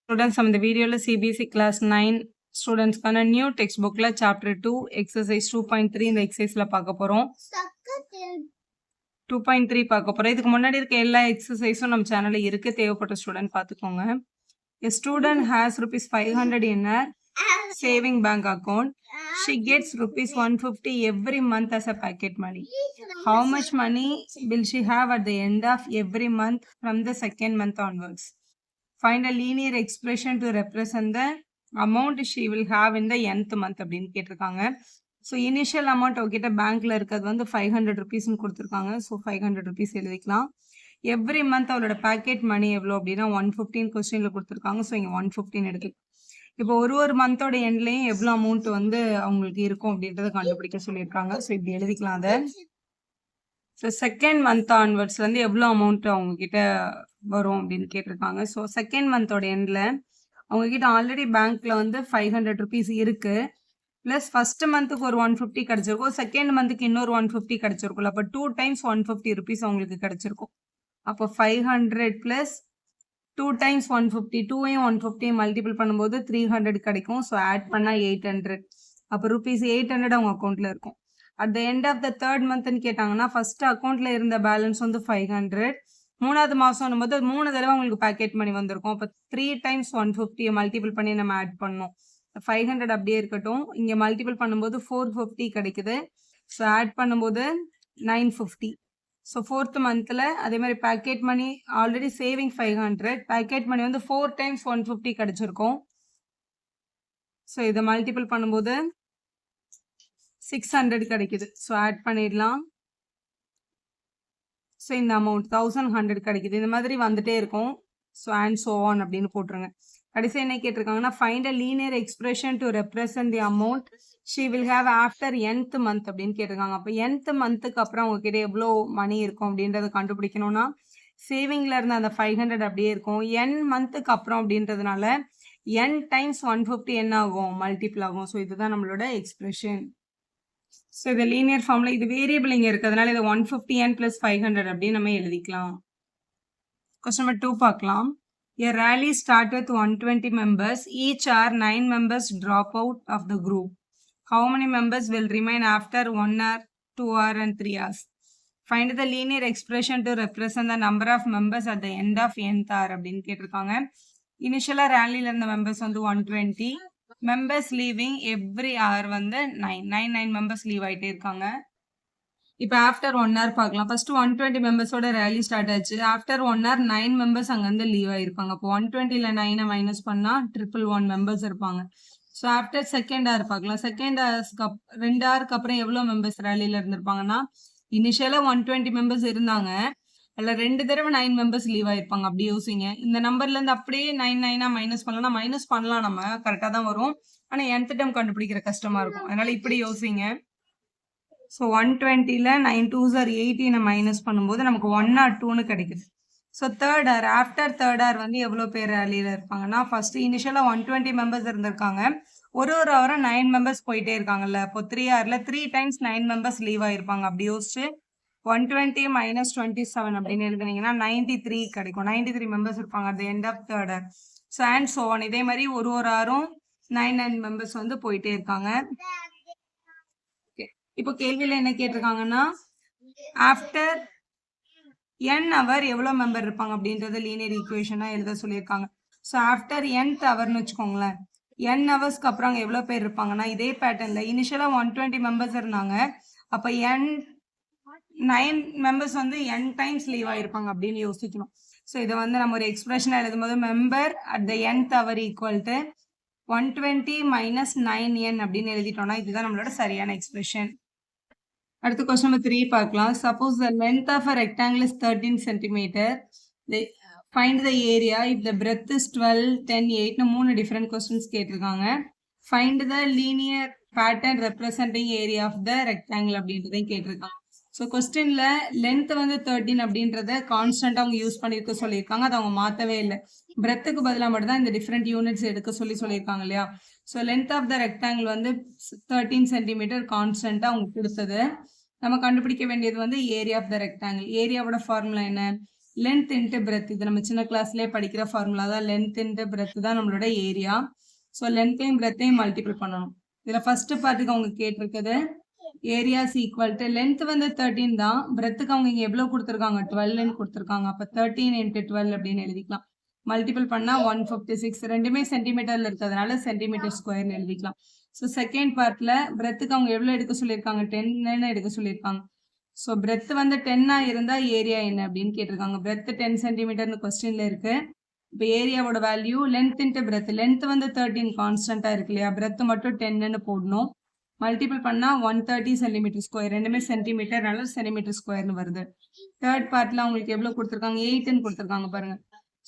Students, நம்ம இந்த வீடியோல சிபிஎஸ்இ கிளாஸ் 9 ஸ்டூடெண்ட்ஸ்க்கான நியூ டெக்ஸ்ட் புக்ல சாப்டர் 2 எக்ஸசைஸ் 2.3 இந்த எக்ஸசைஸ்ல பார்க்க போறோம். 2.3 பார்க்க போறோம். இதுக்கு முன்னாடி இருக்க எல்லா எக்ஸசைஸும் நம்ம சேனல்ல இருக்கு. தேவைப்பட்ட ஸ்டூடெண்ட் பார்த்துக்கோங்க. A student has rupees 500 in her saving bank account. She gets rupees 150 every month as a pocket money. How much money will she have at the end of every month from the second month onwards? Find a linear expression to represent the amount she will have in the nth month அப்படின்னு கேட்டிருக்காங்க. So initial amount அவகிட்ட பேங்க்ல இருக்கிறது வந்து 500 ருபீஸ்ன்னு கொடுத்துருக்காங்க. So 500 rupees எழுதிக்கலாம். Every month அவளோட packet மணி எவ்வளோ அப்படின்னா 115 கொஸ்டின்ல கொடுத்துருக்காங்க. ஸோ இங்கே 115 எடுத்து இப்போ ஒரு மந்தோட எண்ட்லையும் எவ்வளோ அமௌண்ட் வந்து அவங்களுக்கு இருக்கும் அப்படின்றத கண்டுபிடிக்க சொல்லியிருக்காங்க. ஸோ இப்படி எழுதிக்கலாம் அதை. ஸோ செகண்ட் மந்த் ஆன்வர்ட்ஸ்லேருந்து எவ்வளோ அமௌண்ட் அவங்க கிட்ட வரும் அப்படின்னு கேட்டிருக்காங்க. ஸோ செகண்ட் மந்தோட எண்டில் அவங்க கிட்ட ஆல்ரெடி பேங்க்ல வந்து 500 ருபீஸ் இருக்கு. ப்ளஸ் ஃபர்ஸ்ட் மந்த்துக்கு ஒரு 150 கிடைச்சிருக்கும். செகண்ட் மந்த்துக்கு இன்னொரு 150 கிடைச்சிருக்கும்ல. அப்போ 2 டைம்ஸ் 150 ருபீஸ் அவங்களுக்கு கிடைச்சிருக்கும். அப்போ 500 ப்ளஸ் 2 டைம்ஸ் 150, 2ஐயும் 150 மல்டிபிள் பண்ணும்போது 300 கிடைக்கும். ஸோ ஆட் பண்ணால் 800. அப்போ ருபீஸ் 800 அவங்க அக்கௌண்ட்ல இருக்கும். At the end of the third மந்த்னு கேட்டாங்கன்னா ஃபர்ஸ்ட் அக்கௌண்ட்ல இருந்த பேலன்ஸ் வந்து 500. மூணாவது மாதம் போது 3 தடவை உங்களுக்கு பேக்கெட் மணி வந்திருக்கும். அப்போ 3 டைம்ஸ் 150 மல்டிபிள் பண்ணி நம்ம ஆட் பண்ணோம். 500 அப்படியே இருக்கட்டும். இங்கே மல்டிபிள் பண்ணும்போது 450 கிடைக்குது. ஸோ ஆட் பண்ணும்போது 950. ஸோ ஃபோர்த் மந்த்தில் அதே மாதிரி பேக்கெட் மணி ஆல்ரெடி சேவிங் 500. பேக்கெட் மணி வந்து 4 டைம்ஸ் 150 கிடைச்சிருக்கும். ஸோ இதை மல்டிபிள் பண்ணும்போது 600 கிடைக்குது. ஸோ ஆட் பண்ணிடலாம். ஸோ இந்த அமௌண்ட் 1100 கிடைக்குது. இந்த மாதிரி வந்துட்டே இருக்கும். ஸோ அண்ட் ஸோ ஆன் அப்படின்னு போட்டுருங்க. கடைசி என்ன கேட்டிருக்காங்கன்னா find a linear expression to represent the amount she will have after nth month அப்படின்னு கேட்டிருக்காங்க. அப்போ nth மந்த்துக்கு அப்புறம் உங்ககிட்ட எவ்வளோ மணி இருக்கும் அப்படின்றத கண்டுபிடிக்கணும்னா சேவிங்ல இருந்த அந்த 500 அப்படியே இருக்கும். n மந்த்துக்கு அப்புறம் அப்படின்றதுனால n டைம்ஸ் 150 என்ன ஆகும், மல்டிபிள் ஆகும். ஸோ இதுதான் நம்மளோட எக்ஸ்பிரஷன். ஸோ இது லீனியர் ஃபார்ம்ல இது வேரியபிள் இங்கே இருக்கிறதுனால இதை 150n + 500 அப்படின்னு நம்ம எழுதிக்கலாம். கொஸ்டின் நம்பர் 2 பார்க்கலாம். A rally start with 120 members. Each hour 9 members drop out of the group. How many members will remain after 1 hour, 2 hour and 3 hours? Find the linear expression to represent the number of members at the end of nth hour அப்படின்னு கேட்டிருக்காங்க. இனிஷியலாக ரேலியில் இருந்த members வந்து 120. Members leaving every hour வந்து 9 members leave ஆகிட்டே இருக்காங்க. இப்போ after 1 hour பார்க்கலாம். ஃபர்ஸ்ட் 120 மெம்பர்ஸோட ரேலி ஸ்டார்ட் ஆச்சு. ஆஃப்டர் 1 hour 9 மெம்பர்ஸ் அங்கேருந்து லீவ் ஆயிருப்பாங்க. அப்போ 120ல் 9 மைனஸ் பண்ணால் 111 மெம்பர்ஸ் இருப்பாங்க. ஸோ ஆஃப்டர் செகண்ட் hour பார்க்கலாம். செகண்ட் ஹவர்ஸ்க்கு 2 ஹவருக்கு அப்புறம் எவ்வளோ மெம்பர்ஸ் ரேலியில் இருந்திருப்பாங்கன்னா இனிஷியலாக 120 மெம்பர்ஸ் இருந்தாங்க. அதில் 2 தடவை 9 மெம்பர்ஸ் லீவ் ஆயிருப்பாங்க. அப்படி யோசிங்க. இந்த நம்பர்லேருந்து அப்படியே 9 மைனஸ் பண்ணலாம். மைனஸ் பண்ணலாம், நம்ம கரெக்டாக தான் வரும். ஆனால் nth டைம் கண்டுபிடிக்கிற கஷ்டமாக இருக்கும். அதனால இப்படி யோசிங்க. ஸோ 120ல் 9 2s are 18 மைனஸ் பண்ணும்போது நமக்கு 102ன்னு கிடைக்குது. So third hour after third hour வந்து எவ்வளோ பேர் ரேலியில் இருப்பாங்கன்னா ஃபர்ஸ்ட் இனிஷியலாக 120 மெம்பர்ஸ் இருந்திருக்காங்க. ஒரு ஹவராக 9 மெம்பர்ஸ் போயிட்டே இருக்காங்கல்ல. அப்போ 3 hourல 3 டைம்ஸ் 9 மெம்பர்ஸ் லீவ் ஆயிருப்பாங்க. அப்படி யோசிச்சு 120 - 27 அப்படின்னு எழுதுனீங்கன்னா 93 கிடைக்கும். 93 மெம்பர்ஸ் இருப்பாங்க at the end of third hour. So and so on. இதே மாதிரி ஒரு ஹவரும் 9 மெம்பர்ஸ் வந்து போயிட்டே இருக்காங்க. இப்போ கேள்வியில் என்ன கேட்டிருக்காங்கன்னா ஆஃப்டர் n hour எவ்வளோ மெம்பர் இருப்பாங்க அப்படின்றத லீனியர் ஈக்குவேஷனாக எழுத சொல்லியிருக்காங்க. ஸோ ஆஃப்டர் nth ஹவர்னு வச்சுக்கோங்களேன். n ஹவர்ஸ்க்கு அப்புறம் அங்கே எவ்வளோ பேர் இருப்பாங்கன்னா இதே பேட்டர்னில் இனிஷியலாக 120 மெம்பர்ஸ் இருந்தாங்க. அப்போ 9 மெம்பர்ஸ் வந்து n டைம்ஸ் லீவ் ஆகிருப்பாங்க அப்படின்னு யோசிக்கணும். ஸோ இதை வந்து நம்ம ஒரு எக்ஸ்பிரஷனாக எழுதும்போது member at the nth hour equal to 120 - 9n அப்படின்னு எழுதிட்டோம்னா இதுதான் நம்மளோட சரியான எக்ஸ்பிரஷன். அடுத்த கொஸ்டின் நம்பர் 3 பார்க்கலாம். Suppose the length of a rectangle is 13 centimetre. Find the area if the breadth is 12, 10, 8ன்னு 3 டிஃப்ரெண்ட் கொஸ்டின்ஸ் கேட்டிருக்காங்க. Find the linear pattern representing area of the rectangle அப்படின்றதையும் கேட்டிருக்காங்க. ஸோ கொஸ்டின்ல லென்த் வந்து 13 அப்படின்றத constant அவங்க use பண்ணியிருக்க சொல்லியிருக்காங்க. அதை அவங்க மாற்றவே இல்லை. பிரெத்துக்கு பதிலாக மட்டும் தான் இந்த டிஃப்ரெண்ட் யூனிட்ஸ் எடுக்க சொல்லியிருக்காங்க இல்லையா. So length of the rectangle வந்து 13 சென்டிமீட்டர் கான்ஸ்டன்ட்டாக அவங்க கொடுத்தது. நம்ம கண்டுபிடிக்க வேண்டியது வந்து ஏரியா ஆஃப் த ரெக்டாங்கிள். ஏரியாவோட ஃபார்முலா என்ன? லென்த் இன்ட்டு பிரெத், இது நம்ம சின்ன கிளாஸ்லேயே படிக்கிற ஃபார்முலா தான். லென்த் இன்ட்டு பிரெத் தான் நம்மளோட ஏரியா. ஸோ லென்த்தையும் பிரெத்தையும் மல்டிபிள் பண்ணணும். இதில் ஃபர்ஸ்ட் பார்ட்டுக்கு அவங்க கேட்டிருக்குது ஏரியாஸ் ஈக்குவல் டு லென்த் வந்து 13 தான், பிரெத்துக்கு அவங்க இங்கே எவ்வளோ கொடுத்துருக்காங்க 12ன்னு கொடுத்துருக்காங்க. அப்போ 13 இன்ட்டு 12 அப்படின்னு எழுதிக்கலாம். மல்டிபிள் பண்ணால் 156, ரெண்டுமே சென்டிமீட்டரில் இருக்கிறதுனால சென்டிமீட்டர் ஸ்கொயர்னு எழுதிக்கலாம். ஸோ செகண்ட் பார்ட்டில் பிரெத்துக்கு அவங்க எவ்வளோ எடுக்க சொல்லியிருக்காங்க 10ன்னு எடுக்க சொல்லியிருக்காங்க. ஸோ பிரெத் வந்து 10ஆக இருந்தால் ஏரியா என்ன அப்படின்னு கேட்டிருக்காங்க. பிரெத் 10 சென்டிமீட்டர்னு கொஸ்டின்ல இருக்கு. இப்போ ஏரியாவோட value length into breadth, length வந்து 13 கான்ஸ்டன்ட்டாக இருக்கு இல்லையா, பிரெத் மட்டும் 10ன்னு போடணும். மல்டிபிள் பண்ணால் 130 சென்டிமீட்டர் ஸ்கொயர், ரெண்டுமே சென்டிமீட்டர், அதனால சென்டிமீட்டர் ஸ்கொயர்னு வருது. தேர்ட் பார்ட்டில் அவங்களுக்கு எவ்வளோ கொடுத்துருக்காங்க 8ன்னு கொடுத்துருக்காங்க பாருங்க.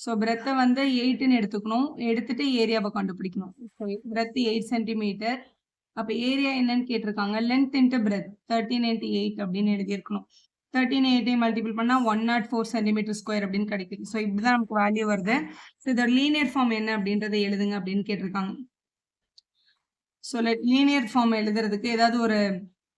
ஸோ பிரெத்தை வந்து 8ன்னு எடுத்துக்கணும், எடுத்துட்டு ஏரியாவை கண்டுபிடிக்கணும். ஸோ பிரெத் 8 சென்டிமீட்டர், அப்போ ஏரியா என்னன்னு கேட்டிருக்காங்க லென்த் இன்ட்டு பிரெத் 13 இன்ட்டு 8 அப்படின்னு எழுதியிருக்கணும். 13 8 மல்டிபிள் பண்ணால் 104 சென்டிமீட்டர் ஸ்கொயர் அப்படின்னு கிடைக்குது. ஸோ இப்படிதான் நமக்கு வேல்யூ வருது. ஸோ இதோட லீனியர் ஃபார்ம் என்ன அப்படின்றத எழுதுங்க அப்படின்னு கேட்டிருக்காங்க. ஸோ லீனியர் ஃபார்ம் எழுதுறதுக்கு ஏதாவது ஒரு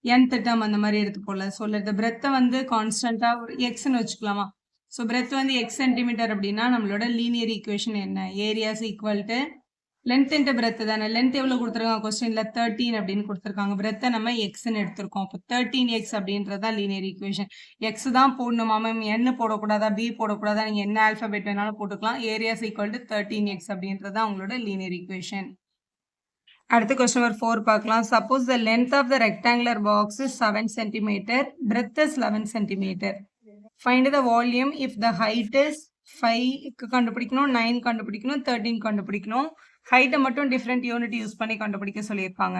nth டேர்ம் அந்த மாதிரி எடுத்துக்கோல. ஸோ இந்த பிரெத்தை வந்து கான்ஸ்டன்ட்டாக ஒரு எக்ஸ்ன்னு வச்சுக்கலாமா. ஸோ பிரெத் வந்து எக்ஸ் சென்டிமீட்டர் அப்படின்னா நம்மளோட லீனியர் ஈக்குவேஷன் என்ன, area is equal to length into breadth தானே. லென்த் எவ்வளோ கொடுத்துருக்காங்க கொஸ்டின்ல 13 அப்படின்னு கொடுத்துருக்காங்க. பிரெத்தை நம்ம எக்ஸ்ன்னு எடுத்திருக்கோம். அப்போ 13x அப்படின்றதா லீனியர் ஈக்குவேஷன். எக்ஸ் தான் போடணுமா மேம், என்ன போடக்கூடாதா, பி போடக்கூடாதா, நீங்கள் என்ன ஆல்ஃபபெட் வேணாலும் போட்டுக்கலாம். ஏரியாஸ் ஈக்குவல் டு 13x அப்படின்றத அவங்களோட லீனியர் ஈக்குவேஷன். அடுத்த கொஸ்டின் நம்பர் 4 பார்க்கலாம். Suppose the length of the rectangular box is 7 centimetre, breadth is 11 centimetre. Find the volume if the height is 5 கண்டுபிடிக்கணும், 9 கண்டுபிடிக்கணும், 13 கண்டுபிடிக்கணும். ஹைட்டை மட்டும் டிஃப்ரெண்ட் யூனிட் யூஸ் பண்ணி கண்டுபிடிக்க சொல்லியிருக்காங்க.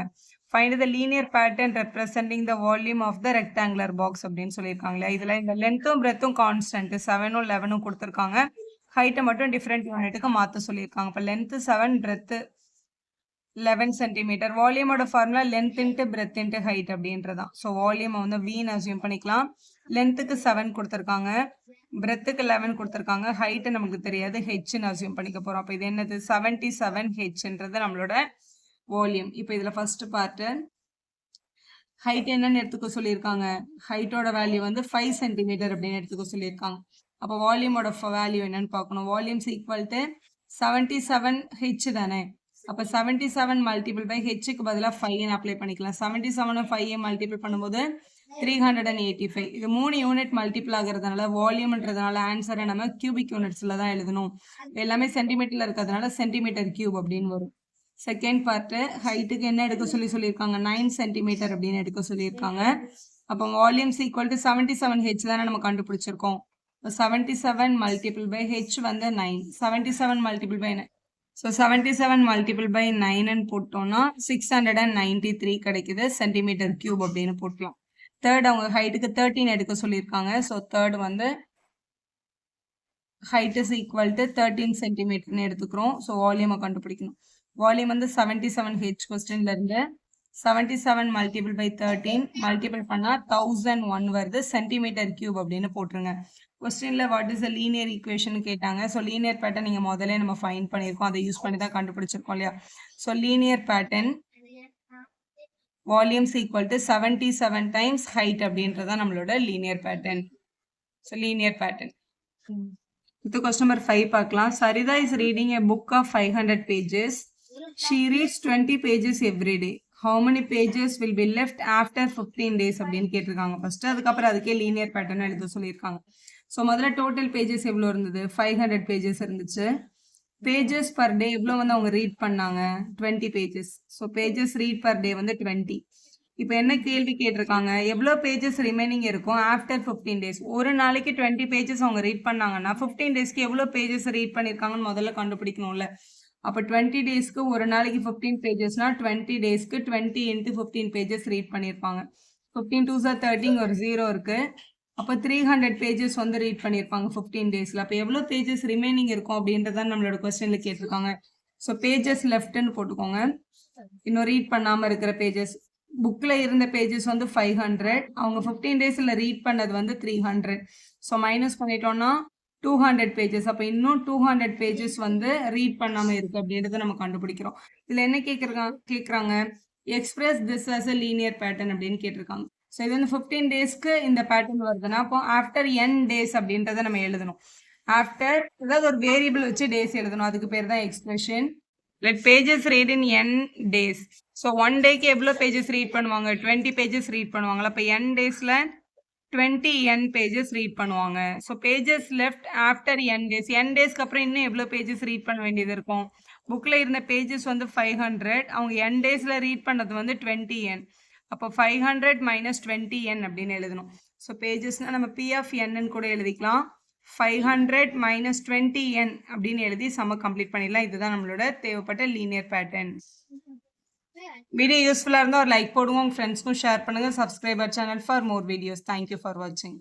Find the linear pattern representing the volume of the rectangular box அப்படின்னு சொல்லியிருக்காங்க இல்லையா. இதில் இந்த லென்த்தும் பிரெத்தும் கான்ஸ்டன்ட் 7ம் 11ம் கொடுத்துருக்காங்க. ஹைட்டை மட்டும் டிஃப்ரெண்ட் யூனிட்டுக்கு மாற்ற சொல்லியிருக்காங்க. இப்போ லென்த்து 7, பிரெத்து 11 சென்டிமீட்டர். வால்யூமோட formula length into breadth into height அப்படின்றதான். ஸோ வால்யூமை வந்து வீன்னு அசியூம் பண்ணிக்கலாம். லென்த்துக்கு 7 கொடுத்துருக்காங்க, பிரெத்துக்கு 11 கொடுத்துருக்காங்க, ஹைட்டு நமக்கு தெரியாது, ஹெச்ன்னு அசியூம் பண்ணிக்க போகிறோம். அப்போ இது என்னது 77 ஹெச்ன்றது நம்மளோட வால்யூம். இப்போ இதில் ஃபர்ஸ்ட் பார்ட்டு ஹைட் என்னன்னு எடுத்துக்க சொல்லியிருக்காங்க. ஹைட்டோட வேல்யூ வந்து 5 சென்டிமீட்டர் அப்படின்னு எடுத்துக்க சொல்லியிருக்காங்க. அப்போ வால்யூமோட வேல்யூ என்னன்னு பார்க்கணும். வால்யூம்ஸ் ஈக்குவல் டு 77 ஹெச் தானே. அப்போ 77 மல்டிபிள் பை ஹெச்சுக்கு பதிலாக 5 அப்ளை பண்ணிக்கலாம். 77 5 மல்டிபிள் பண்ணும்போது 385. இது 3 யூனிட் மல்டிபிள் ஆகிறதுனால வால்யூம்ன்றதுனால ஆன்சரை நம்ம கியூபிக் யூனிட்ஸில் தான் எழுதணும். எல்லாமே சென்டிமீட்டரில் இருக்கிறதுனால சென்டிமீட்டர் கியூப் அப்படின்னு வரும். செகண்ட் பார்ட்டு ஹைட்டுக்கு என்ன எடுக்க சொல்லியிருக்காங்க 9 சென்டிமீட்டர் அப்படின்னு எடுக்க சொல்லியிருக்காங்க. அப்போ வால்யூம்ஸ் ஈக்குவல் டு 77 ஹெச் தானே நம்ம கண்டுபிடிச்சிருக்கோம். 77 மல்டிபிள் பை ஹெச் வந்து 9, 77 multiple by 9. So 77 multiple by 9ன்னு போட்டோம்னா 693 கிடைக்குது சென்டிமீட்டர் கியூப் அப்படின்னு போட்டலாம். தேர்ட் அவங்க ஹைட்டுக்கு 13 எடுக்க சொல்லியிருக்காங்க. ஸோ தேர்ட் வந்து ஹைட் இஸ் ஈக்குவல் டு 13 சென்டிமீட்டர்னு எடுத்துக்கிறோம். ஸோ வால்யூமை கண்டுபிடிக்கணும். வால்யூம் வந்து 77 ஹெச் கொஸ்டின்ல இருந்து 77 மல்டிபிள் பை 13 மல்டிபிள் பண்ணால் 1001 வருது சென்டிமீட்டர் கியூப் அப்படின்னு போட்டுருங்க. கொஸ்டின்ல what is the linear equation கேட்டாங்க. ஸோ லீனியர் பேட்டர்ன் நீங்கள் முதல்ல நம்ம ஃபைண்ட் பண்ணியிருக்கோம், அதை யூஸ் பண்ணி தான் கண்டுபிடிச்சிருக்கோம் இல்லையா. So linear pattern volumes equal to 77 times height அப்படின்றதான் நம்மளோட linear pattern. So linear pattern. இது கொஸ்டின் நம்பர் 5 பார்க்கலாம். Saritha is reading a book of 500 pages. She reads 20 pages every day. How many pages will be left after 15 days அப்படின்னு கேட்டிருக்காங்க first. அதுக்கப்புறம் அதுக்கே linear pattern எழுத சொல்லியிருக்காங்க. ஸோ முதல்ல டோட்டல் பேஜஸ் எவ்வளோ இருந்தது 500 பேஜஸ் இருந்துச்சு. பேஜஸ் பர் டே எவ்வளோ வந்து அவங்க ரீட் பண்ணாங்க 20 pages. So pages read per day வந்து 20. இப்போ என்ன கேள்வி கேட்டிருக்காங்க, எவ்வளோ பேஜஸ் ரிமைனிங் இருக்கும் ஆஃப்டர் 15 டேஸ். ஒரு நாளைக்கு 20 பேஜஸ் அவங்க ரீட் பண்ணாங்கன்னா 15 டேஸ்க்கு எவ்வளோ பேஜஸ் ரீட் பண்ணியிருக்காங்கன்னு முதல்ல கண்டுபிடிக்கணும்ல. அப்போ 20 டேஸ்க்கு ஒரு நாளைக்கு 15 பேஜஸ்னா 20 டேஸ்க்கு 20 × 15 பேஜஸ் ரீட் பண்ணியிருப்பாங்க. 15 2s are 30, ஒரு 0 இருக்கு. அப்போ 300 பேஜஸ் வந்து ரீட் பண்ணியிருப்பாங்க 15 டேஸில். அப்போ எவ்வளோ பேஜஸ் ரிமைனிங் இருக்கும் அப்படின்றதான் நம்மளோட கொஸ்டினில் கேட்டிருக்காங்க. ஸோ பேஜஸ் லெஃப்ட்னு போட்டுக்கோங்க. இன்னும் ரீட் பண்ணாமல் இருக்கிற பேஜஸ் புக்கில் இருந்த பேஜஸ் வந்து 500, அவங்க 15 டேஸில் ரீட் பண்ணது வந்து 300. ஸோ மைனஸ் பண்ணிட்டோம்னா 200 பேஜஸ். அப்போ இன்னும் 200 பேஜஸ் வந்து ரீட் பண்ணாமல் இருக்குது அப்படின்றத நம்ம கண்டுபிடிக்கிறோம். இதில் என்ன கேட்குறாங்க express this as a linear pattern அப்படின்னு கேட்டிருக்காங்க. ஸோ இது வந்து 15 டேஸ்க்கு இந்த பேட்டர்ன் வருதுன்னா அப்போ ஆஃப்டர் n டேஸ் அப்படின்றத நம்ம எழுதணும். ஆஃப்டர் ஏதாவது ஒரு வேரியபிள் வச்சு டேஸ் எழுதணும், அதுக்கு பேர் தான் expression. Let pages read in N days. So 1 டேக்கு எவ்வளோ பேஜஸ் ரீட் பண்ணுவாங்க? 20 பேஜஸ் ரீட் பண்ணுவாங்களா? அப்போ n டேஸில் 20 n பேஜஸ் ரீட் பண்ணுவாங்க. So pages left after n days. n டேஸ்க்கு அப்புறம் இன்னும் எவ்வளோ பேஜஸ் ரீட் பண்ண வேண்டியது இருக்கும்? புக்கில் இருந்த பேஜஸ் வந்து 500, அவங்க n டேஸில் ரீட் பண்ணது வந்து 20n. அப்போ 500 minus 20n அப்படின்னு எழுதணும். ஸோ பேஜஸ்னால் நம்ம p of n கூட எழுதிக்கலாம். 500 minus 20n அப்படின்னு எழுதி சம்ம கம்ப்ளீட் பண்ணிடலாம். இதுதான் நம்மளோட தேவைப்பட்ட லீனியர் பேட்டர்ன். வீடியோ யூஸ்ஃபுல்லாக இருந்தால் ஒரு லைக் போடுங்க, உங்கள் ஃப்ரெண்ட்ஸ்க்கும் ஷேர் பண்ணுங்கள். Subscriber channel for more videos. Thank you for வாட்சிங்.